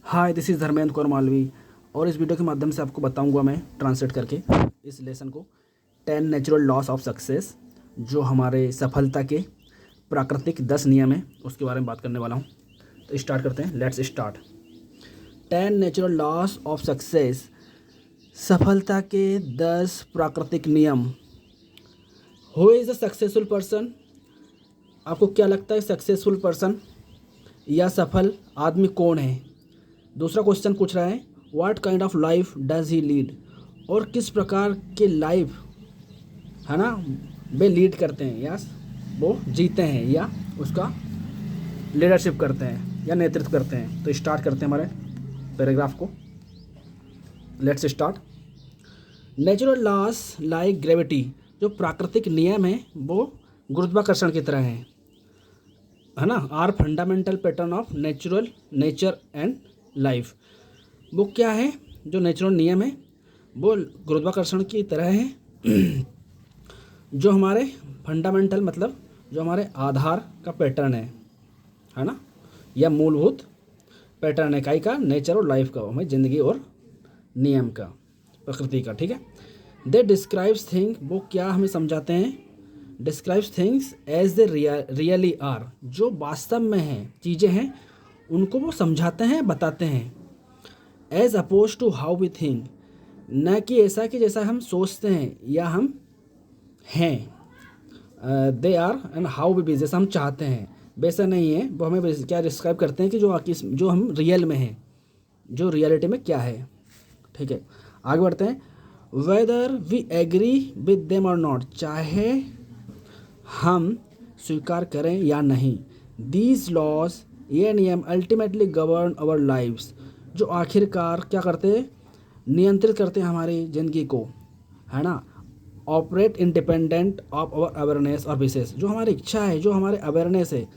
Hi, this is Dharmendra Kaur Malvi और इस video के माध्यम से आपको बताऊंगा मैं ट्रांसलेट करके इस लेसन को 10 नेचुरल लॉस ऑफ सक्सेस, जो हमारे सफलता के प्राकृतिक 10 नियम हैं उसके बारे में बात करने वाला हूं। तो स्टार्ट करते हैं, let's start. 10 natural loss of success, सफलता के 10 प्राकृतिक नियम। Who is a successful person? आपको क्या लगता है सक्सेसफुल पर्सन या सफल आदमी कौन है? दूसरा क्वेश्चन पूछ रहा है, what kind of life does he lead? और किस प्रकार के लाइफ है ना वे लीड करते हैं या वो जीते हैं या उसका लीडरशिप करते हैं या नेतृत्व करते हैं। तो स्टार्ट करते हैं हमारे पैराग्राफ को, let's start. Natural loss like gravity, जो प्राकृतिक नियम है वो गुरुत्वाकर्षण की तरह है ना, are fundamental pattern of nature and life. वो क्या है? जो नेचुरल नियम है वो गुरुत्वाकर्षण की तरह है जो हमारे फंडामेंटल मतलब जो हमारे आधार का पैटर्न है ना, या मूलभूत पैटर्न है काई का, नेचर और लाइफ का, हमारी ज़िंदगी और नियम का, प्रकृति का। ठीक है। दे डिस्क्राइब्स थिंग, वो क्या हमें समझाते हैं? Describes things as they really are, जो वास्तव में हैं, चीज़ें हैं उनको वो समझाते हैं, बताते हैं। As opposed to how we think, न कि ऐसा कि जैसा हम सोचते हैं या हम हैं। They are and how we be, जैसा हम चाहते हैं वैसा नहीं है। वो हमें क्या डिस्क्राइब करते हैं कि जो हम रियल में हैं, जो रियलिटी में क्या है। ठीक है, आगे बढ़ते हैं। Whether we agree with them और नॉट, चाहे हम स्वीकार करें या नहीं। दीज लॉज, ये नियम अल्टीमेटली गवर्न आवर लाइव्स, जो आखिरकार क्या करते हैं? नियंत्रित करते हैं हमारी ज़िंदगी को, है ना। Operate independent of our awareness और विशेष, जो हमारी इच्छा है, जो हमारे अवेयरनेस है,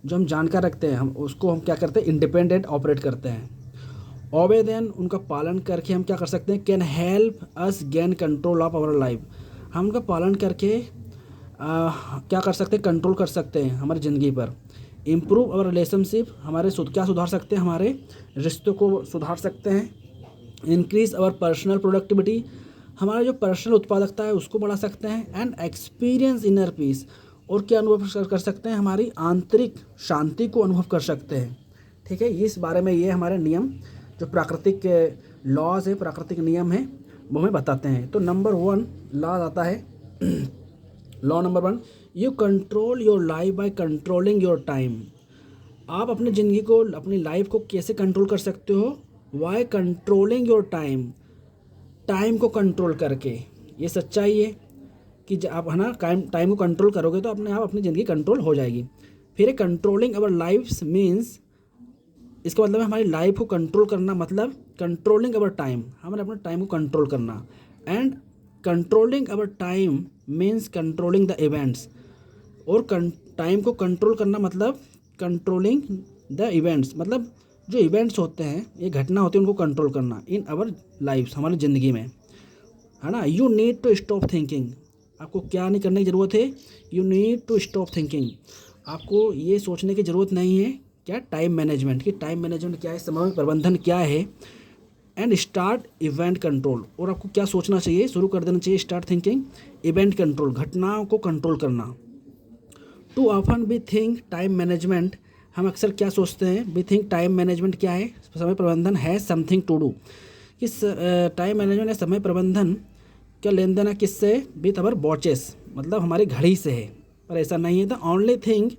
जो हम जानकार रखते हैं, हम उसको हम क्या करते हैं? इंडिपेंडेंट ऑपरेट करते हैं। ओबे देन, उनका पालन करके हम क्या कर सकते हैं? Can help us gain control of our life, हम उनका पालन करके क्या कर सकते हैं? कंट्रोल कर सकते हैं हमारी ज़िंदगी पर। इम्प्रूव अवर रिलेशनशिप, हमारे क्या सुधार सकते हैं? हमारे रिश्तों को सुधार सकते हैं। इंक्रीज अवर पर्सनल प्रोडक्टिविटी, हमारा जो पर्सनल उत्पादकता है उसको बढ़ा सकते हैं। एंड एक्सपीरियंस इनर पीस, और क्या अनुभव कर सकते हैं? हमारी आंतरिक शांति को अनुभव कर सकते हैं। ठीक है, इस बारे में ये हमारे नियम जो प्राकृतिक लॉज है, प्राकृतिक नियम है, वो हमें बताते हैं। तो नंबर 1 लॉ आता है law number 1, you control your life by controlling your time. आप अपनी ज़िंदगी को, अपनी लाइफ को कैसे कंट्रोल कर सकते हो? Why controlling your time, time को कंट्रोल करके। ये सच्चाई है कि जब आप है ना टाइम को कंट्रोल करोगे तो अपने आप अपनी ज़िंदगी कंट्रोल हो जाएगी। फिर कंट्रोलिंग अवर लाइफ मीन्स, इसका मतलब है हमारी लाइफ को कंट्रोल करना, मतलब कंट्रोलिंग अवर टाइम, हमें अपने टाइम को कंट्रोल करना। And controlling our time means controlling the events, और टाइम को कंट्रोल करना मतलब कंट्रोलिंग द इवेंट्स, मतलब जो इवेंट्स होते हैं, ये घटना होती है, उनको कंट्रोल करना इन आवर लाइफ, हमारी ज़िंदगी में, है ना। You need to stop thinking, आपको क्या नहीं करने की ज़रूरत है? You need to stop thinking, आपको ये सोचने की ज़रूरत नहीं है क्या? टाइम मैनेजमेंट की, टाइम मैनेजमेंट क्या है, समय प्रबंधन क्या है। एंड स्टार्ट इवेंट कंट्रोल, और आपको क्या सोचना चाहिए? शुरू कर देना चाहिए स्टार्ट थिंकिंग इवेंट कंट्रोल, घटनाओं को कंट्रोल करना। Too often we think time management, हम अक्सर क्या सोचते हैं? वी थिंक टाइम मैनेजमेंट क्या है? समय प्रबंधन है समथिंग टू डू, कि टाइम मैनेजमेंट या समय प्रबंधन क्या लेन देन है किससे? विथ अवर वॉचेस, मतलब हमारी घड़ी से है, पर ऐसा नहीं है। The only thing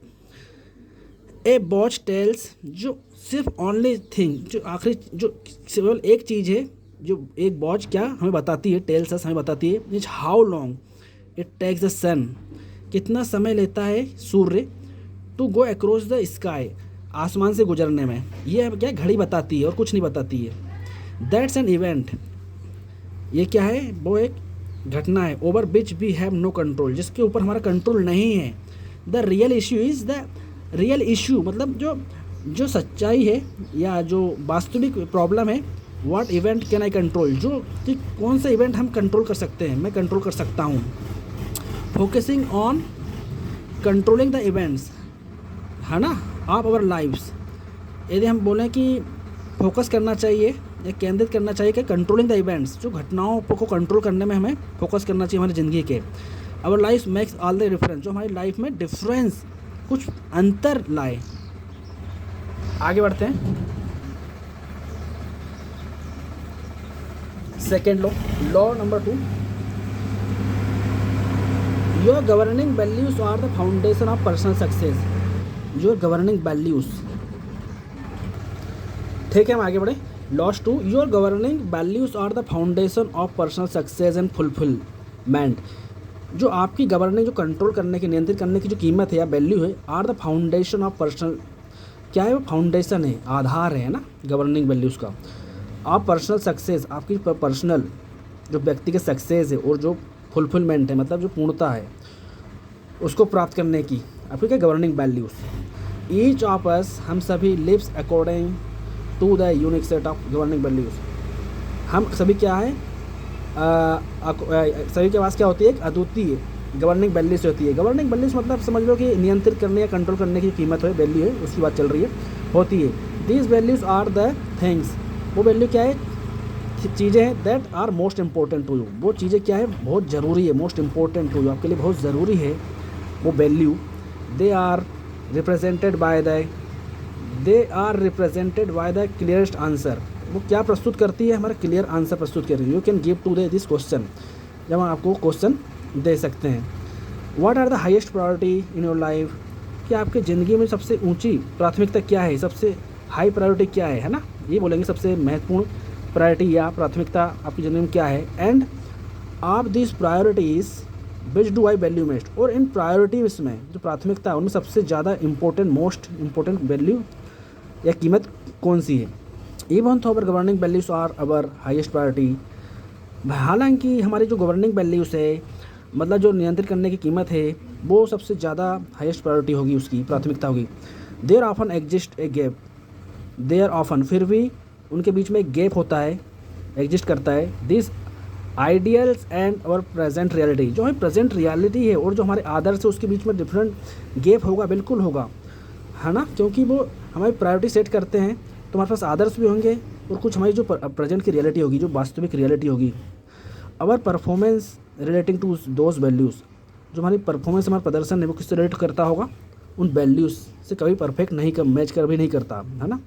a watch tells, जो सिर्फ ओनली थिंग, जो आखिरी, जो केवल एक चीज़ है जो एक वॉच क्या हमें बताती है, टेल्स अस, हमें बताती है, is how long it takes the sun, कितना समय लेता है सूर्य to go across the sky, आसमान से गुजरने में। ये क्या घड़ी बताती है और कुछ नहीं बताती है। दैट्स एन इवेंट, ये क्या है? वो एक घटना है। Over which we have no control, जिसके ऊपर हमारा कंट्रोल नहीं है। The real issue is the real issue, मतलब जो सच्चाई है या जो वास्तविक प्रॉब्लम है। What event can I control, जो कि कौन सा इवेंट हम कंट्रोल कर सकते हैं, मैं कंट्रोल कर सकता हूँ। Focusing on controlling the events, है ना, ऑफ आवर लाइव्स। यदि हम बोलें कि फोकस करना चाहिए या केंद्रित करना चाहिए कि कंट्रोलिंग द इवेंट्स, जो घटनाओं को कंट्रोल करने में हमें फोकस करना चाहिए हमारी ज़िंदगी के। Our life makes all the difference, जो हमारी लाइफ में डिफरेंस कुछ अंतर लाए। आगे बढ़ते हैं। Second law number 2, your governing values are the foundation of personal success. Your governing values, ठीक है, हम आगे बढ़े। Laws 2, your governing values are the foundation of personal success and fulfilment. जो आपकी गवर्निंग, जो कंट्रोल करने की, नियंत्रित करने की जो कीमत है या वैल्यू है, are the foundation of personal, क्या है वो? फाउंडेशन है, आधार है ना गवर्निंग वैल्यूज़ का। आप पर्सनल सक्सेस, आपकी पर्सनल जो व्यक्तिगत सक्सेस है और जो फुलफिलमेंट है, मतलब जो पूर्णता है, उसको प्राप्त करने की आपकी क्या? Governing values. Each of us, हम सभी, lives according to the unique set of governing values. हम सभी क्या है? सभी के पास क्या होती है? एक अद्वितीय गवर्निंग वैल्यूज़ होती है। गवर्निंग वैल्यूज़ मतलब समझ लो कि नियंत्रित करने या कंट्रोल करने की कीमत है, वैल्यू है, उसकी बात चल रही है, होती है। These values are the things, वो वैल्यू क्या है? चीज़ें हैं that are most important to you, वो चीज़ें क्या है? बहुत ज़रूरी है, मोस्ट इंपॉर्टेंट टू यू, आपके लिए बहुत ज़रूरी है वो value. They are represented by the clearest answer. वो क्या प्रस्तुत करती है? हमारा क्लियर आंसर प्रस्तुत कर रही है। You can give to this question, जब हम आपको क्वेश्चन दे सकते हैं। What are the highest priority in your life, कि आपकी ज़िंदगी में सबसे ऊंची प्राथमिकता क्या है? सबसे हाई प्रायोरिटी क्या है ना? ये बोलेंगे सबसे महत्वपूर्ण प्रायोरिटी या प्राथमिकता आपकी ज़िंदगी में क्या है। End of this priorities which do I value most, और इन प्रायोरिटीज़ में जो प्राथमिकता है उनमें सबसे ज़्यादा इंपॉर्टेंट, मोस्ट इंपॉर्टेंट वैल्यू या कीमत कौन सी है। Even though our governing values are our highest priority, हालांकि हमारी जो गवर्निंग वैल्यूज़ है, मतलब जो नियंत्रित करने की कीमत है, वो सबसे ज़्यादा हाईएस्ट प्रायोरिटी होगी, उसकी प्राथमिकता होगी। There often exist a gap, there often, फिर भी उनके बीच में एक गैप होता है, एग्जिस्ट करता है। दिस आइडियल्स एंड और प्रेजेंट रियलिटी, जो हमारी प्रेजेंट रियलिटी है और जो हमारे आदर्श है, उसके बीच में डिफरेंट गैप होगा, बिल्कुल होगा, है ना, क्योंकि वो हमारी प्रायोरिटी सेट करते हैं, तो हमारे पास आदर्श भी होंगे और कुछ हमारी जो प्रेजेंट की रियलिटी होगी, जो वास्तविक रियलिटी होगी। Our performance relating to those values, जो हमारी परफॉर्मेंस, हमारा प्रदर्शन है, वो किससे रिलेट करता होगा? उन वैल्यूज़ से कभी परफेक्ट नहीं कर, मैच कर भी नहीं करता, है ना,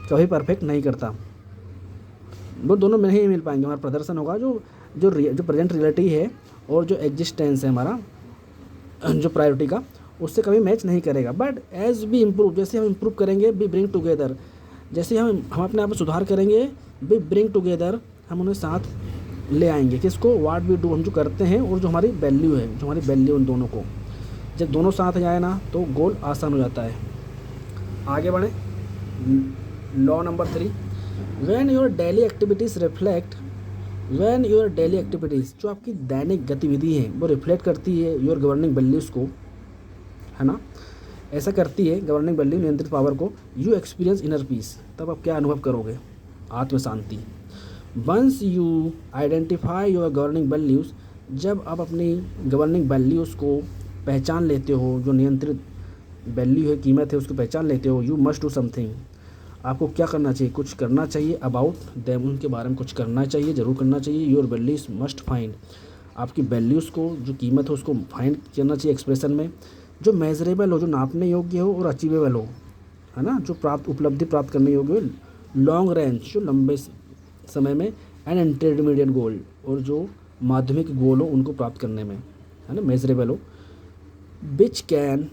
कभी परफेक्ट नहीं करता, वो दोनों में नहीं मिल पाएंगे। हमारा प्रदर्शन होगा जो प्रेजेंट रियलिटी है और जो एग्जिस्टेंस है हमारा, जो प्रायोरिटी का, उससे कभी मैच नहीं करेगा। बट एज वी इम्प्रूव, जैसे हम इम्प्रूव करेंगे, वी ब्रिंग टुगेदर, जैसे हम अपने आप में सुधार करेंगे, वी ब्रिंग टुगेदर, हम उन्हें साथ ले आएंगे। किसको? व्हाट वी डू, हम जो करते हैं और जो हमारी वैल्यू है, जो हमारी वैल्यू, उन दोनों को जब दोनों साथ जाए ना, तो गोल आसान हो जाता है। आगे बढ़ें। Law number 3, when your daily activities reflect, when your daily activities, जो आपकी दैनिक गतिविधि है वो रिफ्लेक्ट करती है योर गवर्निंग वैल्यूज़ को, है ना, ऐसा करती है गवर्निंग वैल्यू, नियंत्रित पावर को, यू एक्सपीरियंस इनर पीस, तब आप क्या अनुभव करोगे? आत्म शांति। Once you identify your governing values, जब आप अपनी गवर्निंग वैल्यूज़ को पहचान लेते हो, जो नियंत्रित वैल्यू है, कीमत है, उसको पहचान लेते हो, यू मस्ट डू समथिंग, आपको क्या करना चाहिए? कुछ करना चाहिए। अबाउट देम, उनके बारे में कुछ करना चाहिए, ज़रूर करना चाहिए। योर वैल्यूज़ मस्ट फाइंड, आपकी वैल्यूज़ को, जो कीमत हो, उसको फाइंड करना चाहिए एक्सप्रेशन में, जो मेजरेबल हो, जो नापने योग्य हो और अचीवेबल हो, है ना, जो उपलब्धि प्राप्त करने योग्य हो। लॉन्ग रेंज, जो लंबे समय में, एंड इंटरमीडिएट गोल, और जो माध्यमिक गोल हो उनको प्राप्त करने में, है ना, मेजरेबल हो। Which can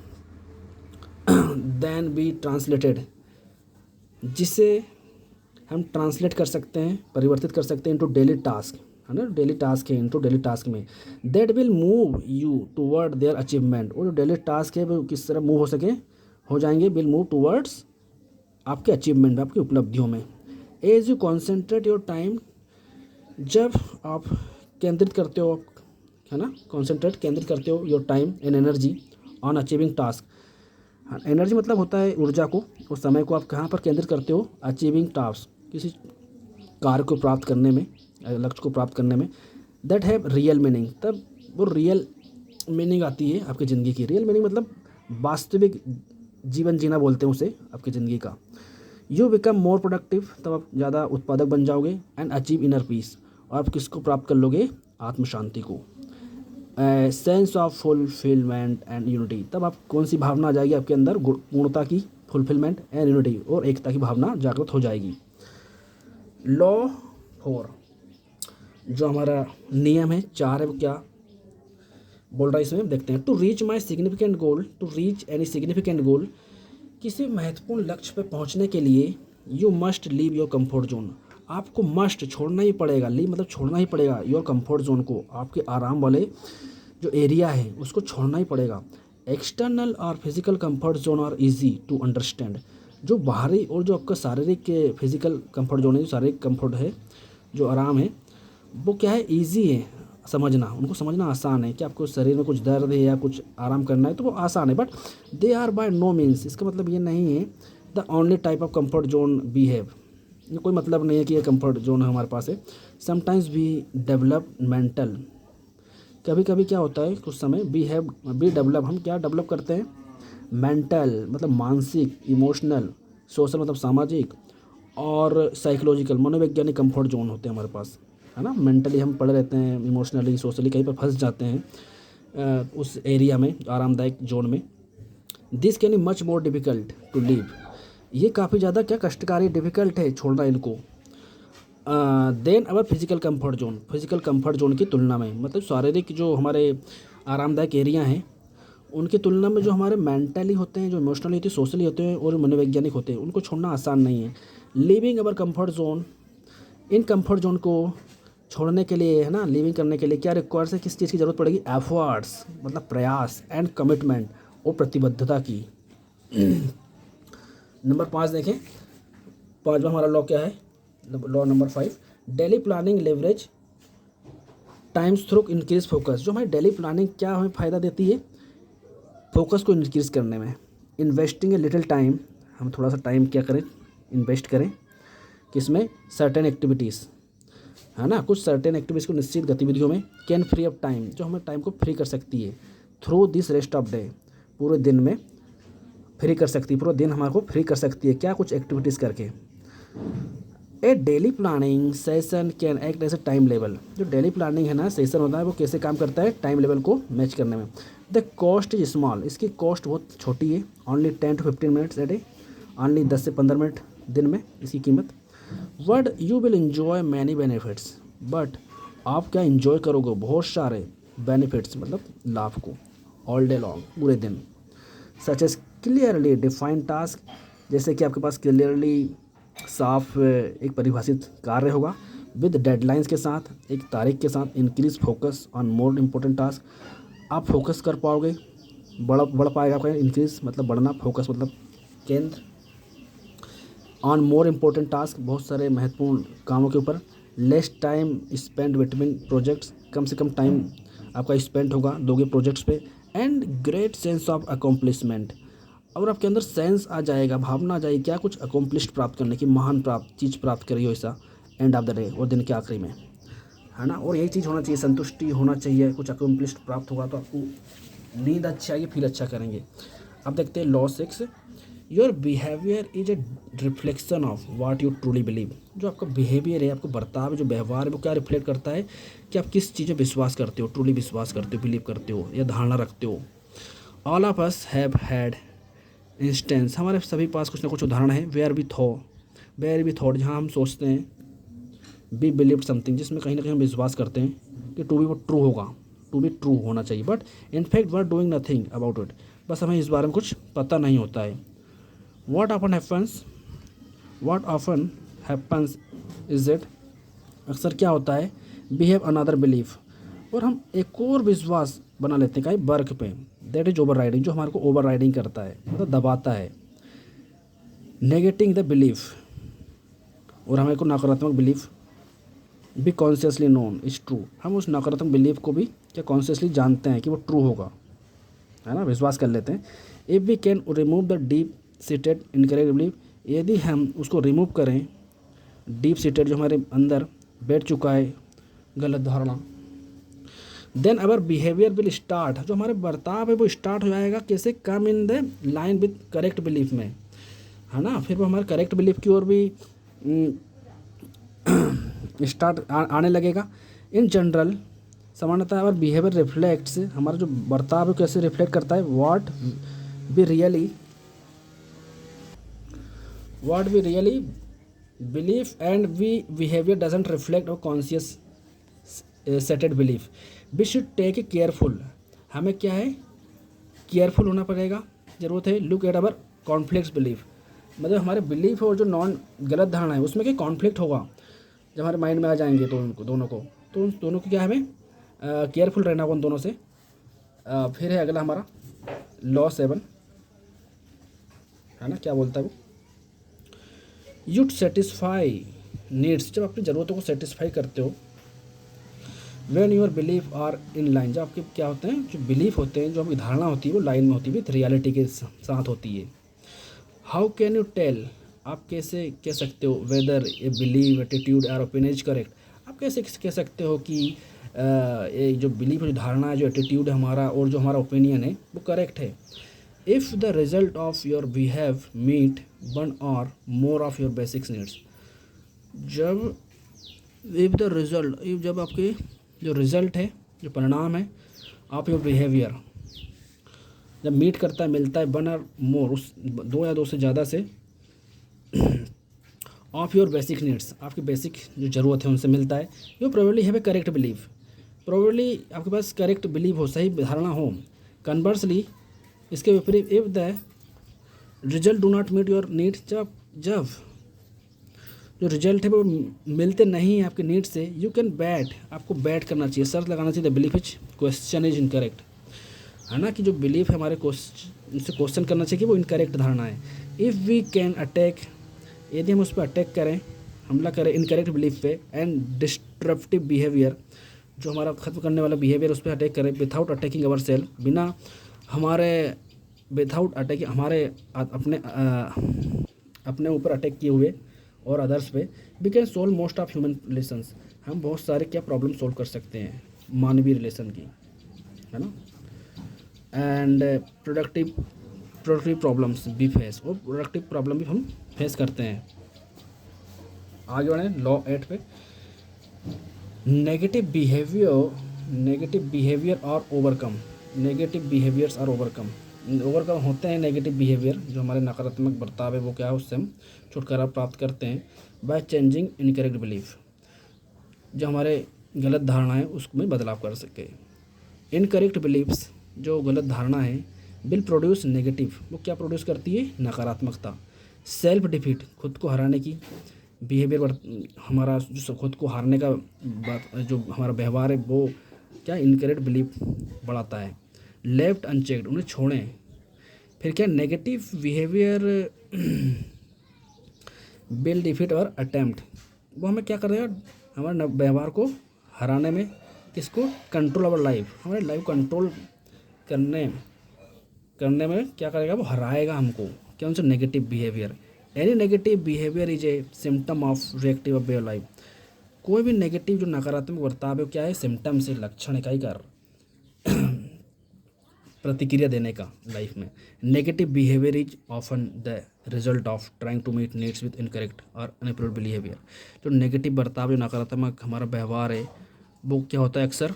then be translated, जिसे हम ट्रांसलेट कर सकते हैं, परिवर्तित कर सकते हैं इनटू डेली टास्क, है ना, डेली टास्क है, इनटू डेली टास्क में, that will move you toward their achievement, और जो डेली टास्क है वो किस तरह मूव हो जाएंगे, विल मूव टूवर्ड्स आपके अचीवमेंट में, आपकी उपलब्धियों में। As you concentrate your time, जब आप केंद्रित करते हो, है ना, कॉन्सेंट्रेट, केंद्रित करते हो your time and energy on achieving task, energy मतलब होता है ऊर्जा को और समय को आप कहाँ पर केंद्रित करते हो? अचीविंग टास्क, किसी कार्य को प्राप्त करने में, लक्ष्य को प्राप्त करने में। दैट हैव रियल मीनिंग, तब वो रियल मीनिंग आती है आपकी ज़िंदगी की। रियल मीनिंग मतलब वास्तविक जीवन जीना बोलते हैं उसे, आपकी ज़िंदगी का। यू बिकम मोर प्रोडक्टिव, तब आप ज़्यादा उत्पादक बन जाओगे। एंड अचीव इनर पीस, और आप किसको प्राप्त कर लोगे, आत्म शांति को। Sense of fulfilment and unity, तब आप कौन सी भावना आ जाएगी आपके अंदर, पूर्णता की, फुलफिलमेंट एंड यूनिटी, और एकता की भावना जागृत हो जाएगी। लॉ 4, जो हमारा नियम है 4 है, वो क्या बोल रहा है इसमें, देखते हैं। To reach my significant goal, to reach any significant goal, किसी महत्वपूर्ण लक्ष्य पर पहुंचने के लिए you must leave your comfort zone, आपको मस्ट छोड़ना ही पड़ेगा, लीव मतलब छोड़ना ही पड़ेगा योर कंफर्ट जोन को, आपके आराम वाले जो एरिया है उसको छोड़ना ही पड़ेगा। एक्सटर्नल और physical comfort zone are easy to understand, जो बाहरी और जो आपका शारीरिक फिजिकल कंफर्ट जोन है, जो शारीरिक कंफर्ट है, जो आराम है, वो क्या है, ईजी है समझना, उनको समझना आसान है कि आपको शरीर में कुछ दर्द है या कुछ आराम करना है तो वो आसान है। But they are by no means, इसका मतलब ये नहीं है the only type of comfort zone we have, ये कोई मतलब नहीं है कि ये कंफर्ट जोन है हमारे पास है। समटाइम्स वी डेवलप मेंटल, कभी कभी क्या होता है, कुछ समय वी डेवलप, हम क्या डेवलप करते हैं, मेंटल मतलब मानसिक, इमोशनल, सोशल मतलब सामाजिक, और साइकोलॉजिकल मनोवैज्ञानिक कंफर्ट जोन होते हैं हमारे पास, है ना। मेंटली हम पड़े रहते हैं, इमोशनली सोशली कहीं पर फंस जाते हैं उस एरिया में, आरामदायक जोन में। This can be much more difficult to leave, ये काफ़ी ज़्यादा क्या कष्टकारी, डिफ़िकल्ट है छोड़ना इनको। Then our physical comfort zone, physical comfort zone की तुलना में, मतलब शारीरिक जो हमारे आरामदायक एरिया हैं उनकी तुलना में जो हमारे मेंटली होते हैं, जो इमोशनली होते हैं, सोशली होते हैं और मनोवैज्ञानिक होते हैं, उनको छोड़ना आसान नहीं है। लिविंग अवर कंफर्ट जोन, इन कंफर्ट जोन को छोड़ने के लिए, है ना, लिविंग करने के लिए क्या रिक्वायर्स है, किस चीज़ की ज़रूरत पड़ेगी, एफर्ट्स मतलब प्रयास, एंड कमिटमेंट और प्रतिबद्धता की। नंबर 5 देखें, 5वां हमारा लॉ क्या है, law number 5, daily planning leverage times through increase focus, जो हमारी डेली प्लानिंग क्या हमें फ़ायदा देती है, फोकस को इंक्रीज करने में। इन्वेस्टिंग ए लिटिल टाइम, हम थोड़ा सा टाइम क्या करें, इन्वेस्ट करें, किसमें, सर्टेन एक्टिविटीज़, है ना, कुछ सर्टेन एक्टिविटीज़ को निश्चित गतिविधियों में। कैन फ्री अप टाइम, जो हमें टाइम को फ्री कर सकती है। Through this rest of day, पूरे दिन में फ्री कर सकती है, पूरा दिन हमारे को फ्री कर सकती है, क्या, कुछ एक्टिविटीज़ करके। A daily planning session can act as a time level, जो डेली प्लानिंग है ना, सेशन होता है, वो कैसे काम करता है, टाइम लेवल को मैच करने में। द कॉस्ट इज स्मॉल, इसकी कॉस्ट बहुत छोटी है, only 10 to 15 minutes a day, only 10 से 15 मिनट दिन में इसकी कीमत। Word you will enjoy many benefits, but आप क्या इन्जॉय करोगे, बहुत सारे बेनिफिट्स मतलब लाभ को, ऑल डे लॉन्ग, पूरे दिन। Such as clearly defined task, जैसे कि आपके पास क्लियरली साफ एक परिभाषित कार्य होगा, विद डेडलाइंस के साथ, एक तारीख के साथ। Increase focus on more important task, आप फोकस कर पाओगे, बढ़ पाएगा आपका, इंक्रीज मतलब बढ़ना, फोकस मतलब केंद्र। ऑन मोर इम्पोर्टेंट टास्क, बहुत सारे महत्वपूर्ण कामों के ऊपर। Less time spend between projects, कम से कम टाइम आपका स्पेंड होगा दोगे प्रोजेक्ट्स पे। And great sense of accomplishment, और आपके अंदर सेंस आ जाएगा, भावना आ जाएगी, क्या, कुछ अकम्पलिश्ड प्राप्त करने की, महान चीज़ प्राप्त करी हो ऐसा, एंड ऑफ द डे, और दिन के आखिरी में, है ना। और यही चीज़ होना चाहिए, संतुष्टि होना चाहिए, कुछ अकम्पलिश्ड प्राप्त होगा तो आपको नींद अच्छी आएगी, फील अच्छा करेंगे। अब देखते हैं law 6, your behaviour is a reflection of what you truly believe, जो आपका बिहेवियर है, आपका बर्ताव है, जो व्यवहार है, वो क्या रिफ्लेक्ट करता है कि आप किस चीज़ में विश्वास करते हो, ट्रूली विश्वास करते हो, बिलीव करते हो या धारणा रखते हो। All of us have had instance, हमारे सभी पास कुछ ना कुछ उदाहरण है, वेयर वी थॉट, जहाँ हम सोचते हैं, बी बिलीव समथिंग, जिसमें कहीं ना कहीं हम विश्वास करते हैं कि टू बी वो ट्रू होगा, टू बी ट्रू होना चाहिए, but in fact we are doing nothing about it, बस हमें इस बारे में कुछ पता नहीं होता है। What often happens is it, अक्सर क्या होता है, वी हैव अनदर बिलीफ, और हम एक और विश्वास बना लेते हैं कहीं वर्क पे, दैट इज ओवर राइडिंग, जो हमारे को ओवर राइडिंग करता है, मतलब दबाता है। नेगेटिंग द बिलीफ, और हमारे को नकारात्मक बिलीफ भी कॉन्शियसली नोन इज ट्रू, हम उस नकारात्मक बिलीफ को भी क्या कॉन्शियसली जानते हैं कि वो ट्रू होगा, है ना, विश्वास कर लेते हैं। If we can remove the deep seated incorrect belief, यदि हम उसको रिमूव करें, डीप सीटेड जो हमारे अंदर बैठ चुका है गलत धारणा, then our behaviour will start, जो हमारे बर्ताव है वो स्टार्ट हो जाएगा, कैसे, come in the line with correct belief में, है ना। फिर वो हमारे करेक्ट बिलीफ की ओर भी आने लगेगा। इन जनरल सामान्यतः और बिहेवियर रिफ्लेक्ट्स, हमारा जो बर्ताव है कैसे रिफ्लेक्ट करता है, what we really believe and we behaviour doesn't reflect our conscious stated belief. We should take a careful, हमें क्या है केयरफुल होना पड़ेगा, ज़रूरत है। Look at our conflicts belief, मतलब हमारे बिलीफ और जो नॉन गलत धारणा है उसमें क्या कॉन्फ्लिक्ट होगा जब हमारे माइंड में आ जाएंगे तो उनको दोनों को, तो उन दोनों को क्या हमें केयरफुल रहना होगा उन दोनों से। फिर है अगला हमारा लॉ 7, है ना, क्या बोलता है वो, यू सेटिस्फाई नीड्स, जब अपनी ज़रूरतों को सेटिस्फाई करते हो। When your belief are in line, जब आपके क्या होते हैं जो बिलीफ होते हैं, जो आपकी धारणा होती है वो लाइन में होती है, विथ रियलिटी के साथ होती है। हाउ कैन यू टेल, आप कैसे कह सकते हो, वेदर ए बिलीव एटीट्यूड और ओपिनियन इज करेक्ट, आप कैसे कह सकते हो कि ये जो बिलीफ जो धारणा है, जो एटीट्यूड है हमारा और जो हमारा ओपिनियन है वो करेक्ट है। If the result of your behave meet one or more of your basics needs, जब इफ़ द रिजल्ट, जब आपके जो रिजल्ट है, जो परिणाम है ऑफ योर बिहेवियर, जब मीट करता है, मिलता है, वन और मोर, उस दो या दो से ज़्यादा से ऑफ योर बेसिक नीड्स, आपकी बेसिक जो ज़रूरत है उनसे मिलता है, you probably have A correct believe, probably आपके पास करेक्ट बिलीव हो, सही धारणा हो। कन्वर्सली, इसके विपरीत, if the result do not meet your needs, जब जो रिजल्ट है वो मिलते नहीं हैं आपके नीड से, यू कैन बैट, आपको बैट करना चाहिए, शर्त लगाना चाहिए, the belief is question is incorrect, है ना, कि जो बिलीफ है हमारे उनसे क्वेश्चन करना चाहिए कि वो इनकरेक्ट धारणा है। इफ़ वी कैन अटैक, यदि हम उस पर अटैक करें, हमला करें इनकरेक्ट बिलीफ पे, एंड डिस्ट्रप्टिव बिहेवियर, जो हमारा खत्म करने वाला बिहेवियर, उस पर अटैक करें, विदाउट अटैकिंग अवर सेल्फ, बिना हमारे विदाउट अटैकिंग हमारे अपने ऊपर अटैक किए हुए और अदर्स पे, we can solve most of human relations, हम बहुत सारे क्या प्रॉब्लम सोल्व कर सकते हैं मानवीय रिलेशन की, है ना। एंड प्रोडक्टिव प्रॉब्लम्स भी फेस, और प्रोडक्टिव प्रॉब्लम भी हम फेस करते हैं। आगे बढ़े लॉ 8 पे, नेगेटिव बिहेवियर और ओवरकम, नेगेटिव बिहेवियर्स और ओवरकम होते हैं नेगेटिव बिहेवियर, जो हमारे नकारात्मक बर्ताव है वो क्या है, उससे हम छुटकारा प्राप्त करते हैं बाय चेंजिंग इनकरेक्ट बिलीफ, जो हमारे गलत धारणा है उसमें बदलाव कर सके। इनकरेक्ट बिलीव्स, जो गलत धारणा है, विल प्रोड्यूस नेगेटिव, वो क्या प्रोड्यूस करती है, नकारात्मकता। सेल्फ डिफीट, खुद को हराने की बिहेवियर, हमारा जो खुद को हारने का जो हमारा व्यवहार है वो क्या इनकरेक्ट बिलीफ बढ़ाता है। लेफ्ट अनचेक्ड, उन्हें छोड़ें। फिर क्या नेगेटिव बिहेवियर विल डिफीट और अटेम्प्ट, वो हमें क्या कर रहा है, हमारे व्यवहार को हराने में, किसको, कंट्रोल अवर लाइफ, हमारे लाइफ कंट्रोल करने में क्या करेगा, वो हराएगा हमको, क्या उनसे negative behaviour. Any negative behaviour is a symptom of reactive of your life, कोई भी नेगेटिव जो नकारात्मक बर्ताव है क्या है, सिम्टम से, लक्षण है, का प्रतिक्रिया देने का लाइफ में। Negative behaviour is often the result of trying to meet needs with incorrect और अनअप्रूव्ड बिहेवियर, जो नेगेटिव बर्ताव, जो नकारात्मक हमारा व्यवहार है वो क्या होता है, अक्सर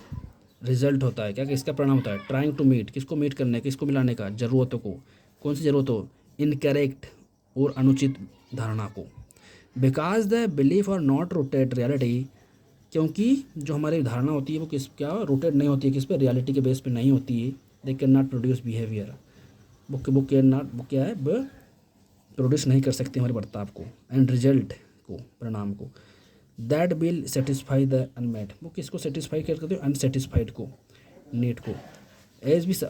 रिजल्ट होता है क्या, कि इसका परिणाम होता है ट्राइंग टू मीट, किसको मीट करने, किसको मिलाने का, ज़रूरतों को, कौन सी ज़रूरत हो, इनकरेक्ट और अनुचित धारणा को। Because the belief are not rooted reality, क्योंकि जो हमारी धारणा होती है वो किस क्या रूटेड नहीं होती है, किस पे, रियलिटी के बेस पे नहीं होती है। They can not produce behaviour, वो क्या है, वो प्रोड्यूस नहीं कर सकती हमारे बर्ताव को, एंड रिजल्ट को, परिणाम को। That will satisfy the unmet, वो किसको सेटिस्फाई करते हैं, अनसेटिस्फाइड को, नीड को।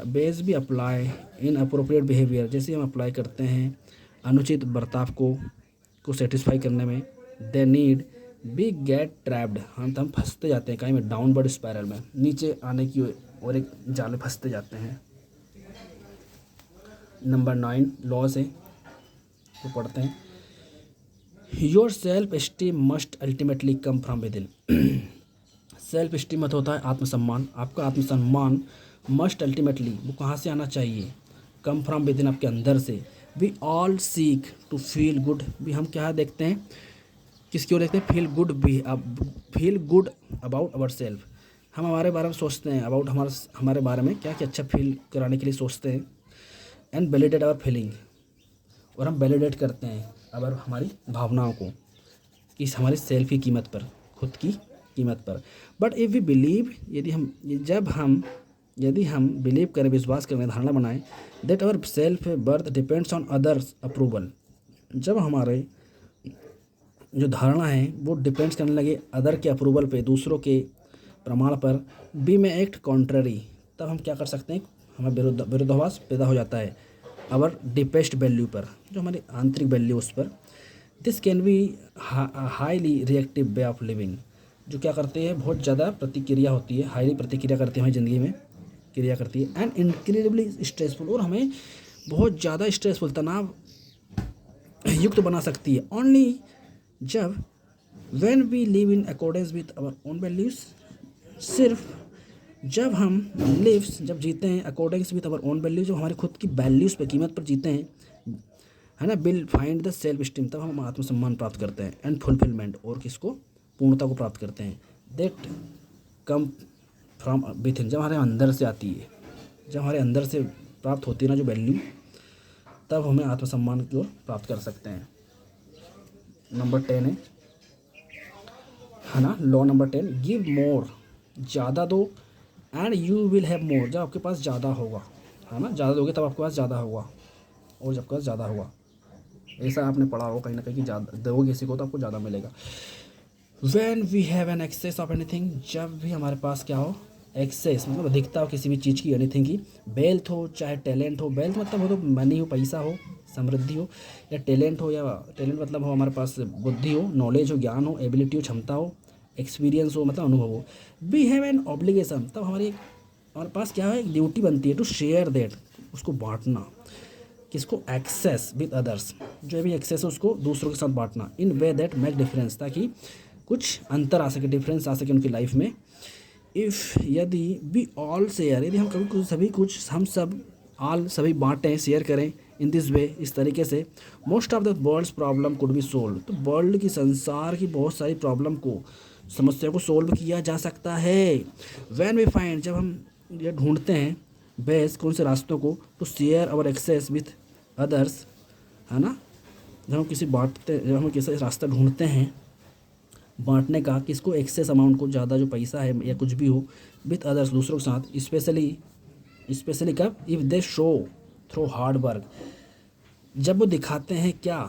बेस भी अप्लाई इन अप्रोप्रिएट बिहेवियर, जैसे हम अप्लाई करते हैं अनुचित बर्ताव को सेटिस्फाई करने में, they need be gate trapped, हम फंसते जाते हैं कहीं में, डाउनवर्ड स्पायरल में, नीचे आने की और एक जाल में फंसते जाते हैं। नंबर 9 लॉस है, तो पढ़ते हैं। Your self esteem must ultimately come from with in, self esteem मत होता है आत्मसम्मान, आपका आत्मसम्मान मस्ट अल्टीमेटली, वो कहाँ से आना चाहिए, कम फ्रॉम विद इन, आपके अंदर से। We all seek to feel good, भी हम क्या देखते हैं, किसकी ओर देखते हैं, feel good about our self, हम हमारे बारे में सोचते हैं, अबाउट हमारे बारे में क्या क्या अच्छा फील कराने के लिए सोचते हैं। एंड वैलिडेट अवर फीलिंग, और हम वैलिडेट करते हैं अगर हमारी भावनाओं को, कि हमारी सेल्फ की कीमत पर, खुद की कीमत पर। बट इफ़ वी बिलीव, यदि हम बिलीव करें, विश्वास करें, धारणा बनाएं, that our self worth depends on others approval, जब हमारे जो धारणा है वो डिपेंड्स करने लगे अदर के अप्रूवल पे, दूसरों के प्रमाण पर, बी में एक्ट कॉन्ट्ररी, तब हम क्या कर सकते हैं, हमें विरोधाभास पैदा हो जाता है अवर डिपेस्ट वैल्यू पर, जो हमारी आंतरिक वैल्यू उस पर। This can be highly reactive way of living, जो क्या करते हैं, बहुत ज़्यादा प्रतिक्रिया होती है, हाईली प्रतिक्रिया करती है, हमारी ज़िंदगी में क्रिया करती है। एंड इनक्रेडिबली स्ट्रेसफुल, और हमें बहुत ज़्यादा स्ट्रेसफुल, तनाव युक्त बना सकती है। ओनली जब when we live in accordance with our own values, सिर्फ जब हम जब जीते हैं accordings with our own values, जो हमारे खुद की वैल्यूज़ पे, कीमत पर जीते हैं, है ना, will find the self esteem, तब हम आत्मसम्मान प्राप्त करते हैं। एंड फुलफिलमेंट, और किसको, पूर्णता को प्राप्त करते हैं। दैट कम फ्रॉम विथिन, जब हमारे अंदर से आती है, जब हमारे अंदर से प्राप्त होती है ना जो वैल्यू, तब हमें आत्मसम्मान की ओर प्राप्त कर सकते हैं। नंबर 10 है ना, लॉ नंबर 10, गिव मोर, ज़्यादा दो, and you will have more, जब आपके पास ज़्यादा होगा, है ना, ज़्यादा दोगे तब आपके पास ज़्यादा होगा, और जब आपके पास ज़्यादा होगा, ऐसा आपने पढ़ा होगा कहीं ना कहीं कि ज़्यादा दोगे किसी को तो आपको ज़्यादा मिलेगा। When we have an excess of anything, जब भी हमारे पास क्या हो, एक्सेस मतलब अधिकता हो किसी भी चीज़ की, एनीथिंग की, वेल्थ हो चाहे टैलेंट हो, वेल्थ मतलब हो तो मनी हो, पैसा हो, समृद्धि हो, या टैलेंट हो, या टैलेंट मतलब हो हमारे पास बुद्धि हो, नॉलेज हो, ज्ञान हो, एबिलिटी हो, क्षमता हो, एक्सपीरियंस हो मतलब अनुभव हो। वी हैव एन ऑब्लिगेशन, तब हमारे पास क्या है, एक ड्यूटी बनती है, टू शेयर दैट, उसको बांटना, किसको, एक्सेस विद अदर्स, जो भी एक्सेस है उसको दूसरों के साथ बांटना, इन वे दैट मेक डिफरेंस, ताकि कुछ अंतर आ सके, डिफरेंस आ सके उनकी लाइफ में। इफ़ यदि वी ऑल शेयर, यदि हम कभी सभी कुछ, हम सब ऑल सभी बांटें, शेयर करें, इन दिस वे, इस तरीके से, most of the world's problem could be solve, तो वर्ल्ड की, संसार की बहुत सारी प्रॉब्लम को, समस्या को सोल्व किया जा सकता है। व्हेन वी फाइंड, जब हम ये ढूंढते हैं बेस, कौन से रास्तों को, to share our excess with others, है ना, जब हम किसी रास्ता ढूंढते हैं बांटने का, किसको, एक्सेस अमाउंट को, ज़्यादा जो पैसा है या कुछ भी हो, विथ अदर्स, दूसरों के साथ, स्पेशली कब, if they show through hard work, जब वो दिखाते हैं क्या,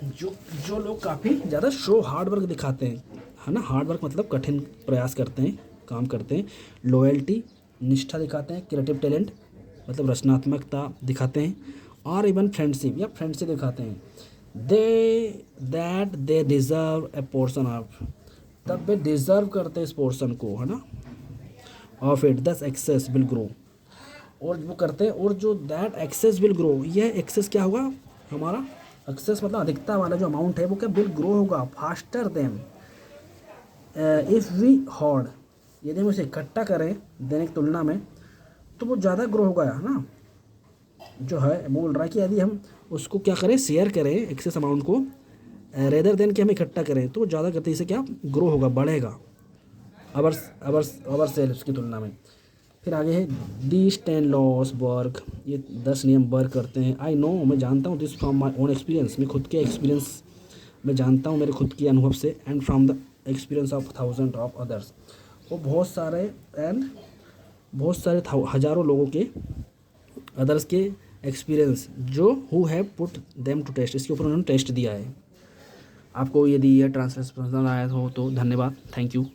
जो लोग काफ़ी ज़्यादा शो हार्ड वर्क दिखाते हैं, है ना, हार्ड वर्क मतलब कठिन प्रयास करते हैं, काम करते हैं, लॉयल्टी निष्ठा दिखाते हैं, क्रिएटिव टैलेंट मतलब रचनात्मकता दिखाते हैं, और इवन फ्रेंडशिप या फ्रेंडशिप दिखाते हैं, they deserve A portion of, तब वे डिज़र्व करते हैं इस पोर्शन को, है ना, ऑफ इट, दस एक्सेस विल ग्रो, और वो करते हैं, और जो दैट एक्सेस विल ग्रो, यह एक्सेस क्या होगा, हमारा एक्सेस मतलब अधिकता वाला जो अमाउंट है वो क्या, विल ग्रो होगा, फास्टर देन इफ़ वी हॉर्ड, यदि हम उसे इकट्ठा करें देने की तुलना में, तो वो ज़्यादा ग्रो होगा, है ना, जो है बोल रहा है कि यदि हम उसको क्या करें, शेयर करें एक्सेस अमाउंट को, रेदर देन कि हम इकट्ठा करें, तो वो ज़्यादा गति से क्या ग्रो होगा, बढ़ेगा अवर सेल्फ की तुलना में। फिर आगे है दीज 10 लॉस वर्क, ये 10 नियम वर्क करते हैं। आई नो, मैं जानता हूँ, this from my own experience, मैं खुद के एक्सपीरियंस में जानता हूँ, मेरे खुद के अनुभव से, and from the experience of thousand of others, वो बहुत सारे हज़ारों लोगों के, अदर्स के एक्सपीरियंस, जो who have put them to test, इसके ऊपर उन्होंने टेस्ट दिया है। आपको यदि यह ट्रांसलेशन पसंद आया हो तो धन्यवाद, थैंक यू।